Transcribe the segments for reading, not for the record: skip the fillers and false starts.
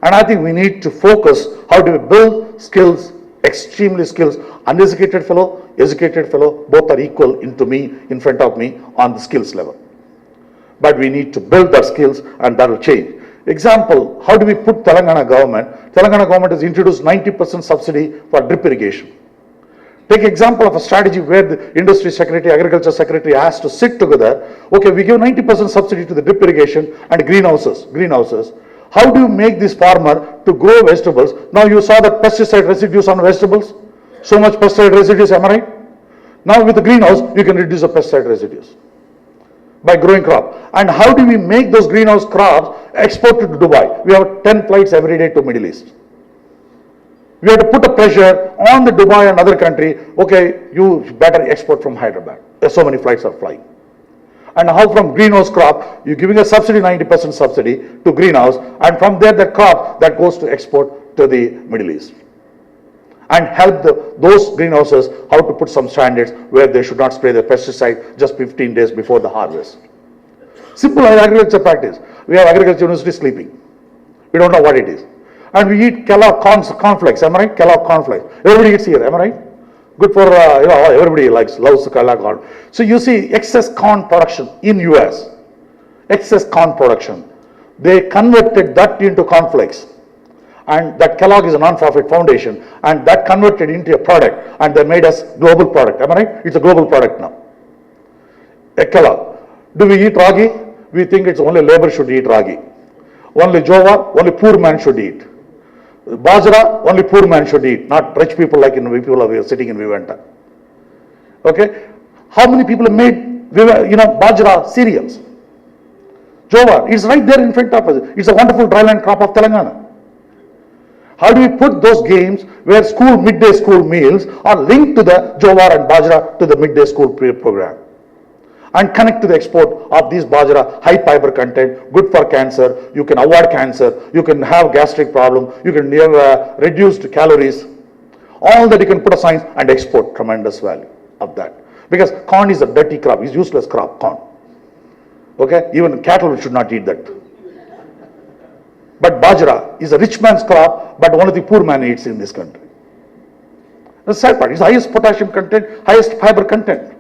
And I think we need to focus how do we build skills, extremely skills, uneducated fellow, educated fellow, both are equal into me, in front of me on the skills level. But we need to build the skills and that will change. Example, how do we put Telangana government? Telangana government has introduced 90% subsidy for drip irrigation. Take example of a strategy where the industry secretary, agriculture secretary has to sit together. Okay, we give 90% subsidy to the drip irrigation and greenhouses. How do you make this farmer to grow vegetables? Now you saw the pesticide residues on vegetables. So much pesticide residues, am I right? Now with the greenhouse, you can reduce the pesticide residues by growing crop. And how do we make those greenhouse crops exported to Dubai? We have 10 flights every day to Middle East. We have to put a pressure on the Dubai and other country, okay, you better export from Hyderabad. There's so many flights are flying. And how from greenhouse crop, you're giving a subsidy, 90% subsidy to greenhouse, and from there the crop that goes to export to the Middle East. And help those greenhouses how to put some standards where they should not spray the pesticide just 15 days before the harvest. Simple agriculture practice. We have agriculture university sleeping. We don't know what it is. And we eat Kellogg cornflakes, am I right? Kellogg cornflakes. Everybody eats here, am I right? Good for, everybody loves Kellogg corn. So you see excess corn production in US, excess corn production. They converted that into cornflakes. And that Kellogg is a non-profit foundation, and that converted into a product, and they made us global product, am I right? It's a global product now. A Kellogg. Do we eat ragi? We think it's only labor should eat ragi. Only jowar, only poor man should eat. Bajra, only poor man should eat, not rich people like in people are sitting in Vivanta. Okay? How many people have made, Bajra cereals? Jowar, it's right there in front of us. It's a wonderful dryland crop of Telangana. How do we put those games where midday school meals are linked to the Jowar and Bajra to the midday school program? And connect to the export of these Bajra, high fiber content, good for cancer, you can avoid cancer, you can have gastric problem, you can have reduced calories, all that you can put a science and export tremendous value of that. Because corn is a dirty crop, it's useless crop, corn. Okay, even cattle should not eat that. But Bajra is a rich man's crop, but only the poor man eats in this country. The sad part is highest potassium content, highest fiber content.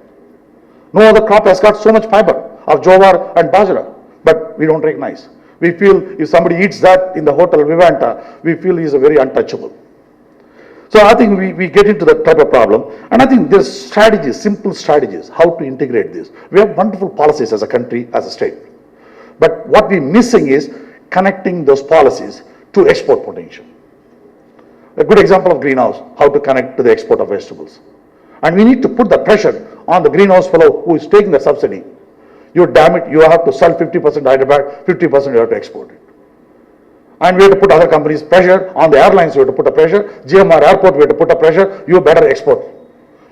No other crop has got so much fiber of Jowar and Bajra, but we don't recognize. We feel if somebody eats that in the hotel Vivanta, we feel he's a very untouchable. So I think we get into that type of problem, and I think there's strategies, simple strategies, how to integrate this. We have wonderful policies as a country, as a state. But what we're missing is connecting those policies to export potential. A good example of greenhouse, how to connect to the export of vegetables. And we need to put the pressure on the greenhouse fellow who is taking the subsidy. You damn it, you have to sell 50% Hyderabad, 50% you have to export it. And we have to put other companies pressure, on the airlines you have to put a pressure, GMR airport we have to put a pressure, you better export.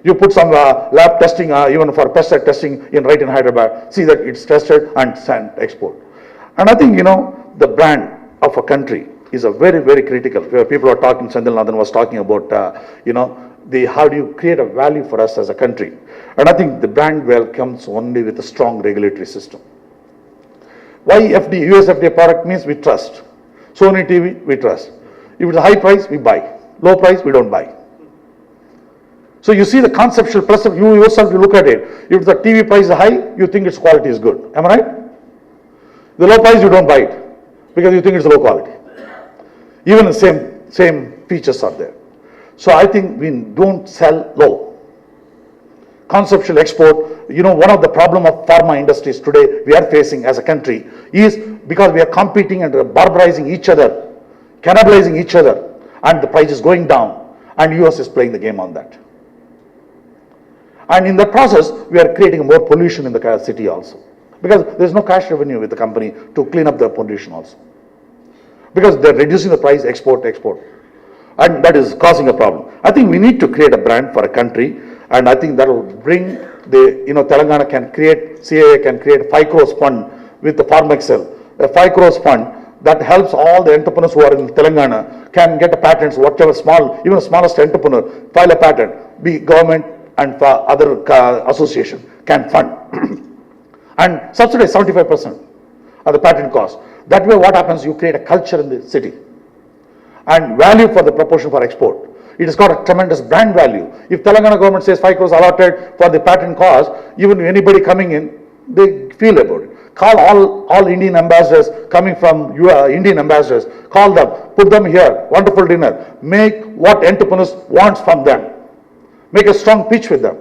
You put some lab testing, even for pesticide testing right in Hyderabad, see that it's tested and send export. And I think, the brand of a country is a very, very critical. People are talking, Sandil Nathan was talking about, how do you create a value for us as a country? And I think the brand well comes only with a strong regulatory system. Why US FDA product means we trust. Sony TV, we trust. If it's a high price, we buy. Low price, we don't buy. So you see the conceptual perception, you yourself, you look at it. If the TV price is high, you think its quality is good. Am I right? The low price, you don't buy it because you think it's low quality. Even the same features are there. So I think we don't sell low. Conceptual export, one of the problem of pharma industries today we are facing as a country is because we are competing and barbarizing each other, cannibalizing each other, and the price is going down, and US is playing the game on that. And in the process, we are creating more pollution in the city also. Because there is no cash revenue with the company to clean up the pollution also. Because they are reducing the price, export. And that is causing a problem. I think we need to create a brand for a country, and I think that will bring Telangana can create, CAA can create 5 crores fund with the Farm Excel. A 5 crores fund that helps all the entrepreneurs who are in Telangana can get a patents, whatever even the smallest entrepreneur, file a patent, be government and other association can fund. And subsidize 75% of the patent cost. That way what happens, you create a culture in the city. and value for the proportion for export. It has got a tremendous brand value. If Telangana government says 5 crores allotted for the patent cause, even anybody coming in, they feel about it. Call all Indian ambassadors coming from Indian ambassadors, call them, put them here, wonderful dinner, make what entrepreneurs wants from them. Make a strong pitch with them.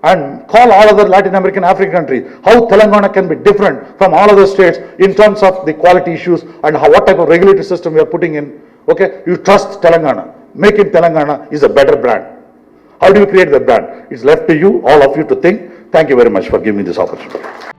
And call all other Latin American, African countries, how Telangana can be different from all other states in terms of the quality issues and what type of regulatory system we are putting in. Okay, you trust Telangana. Make it Telangana is a better brand. How do you create that brand? It's left to you, all of you to think. Thank you very much for giving me this opportunity.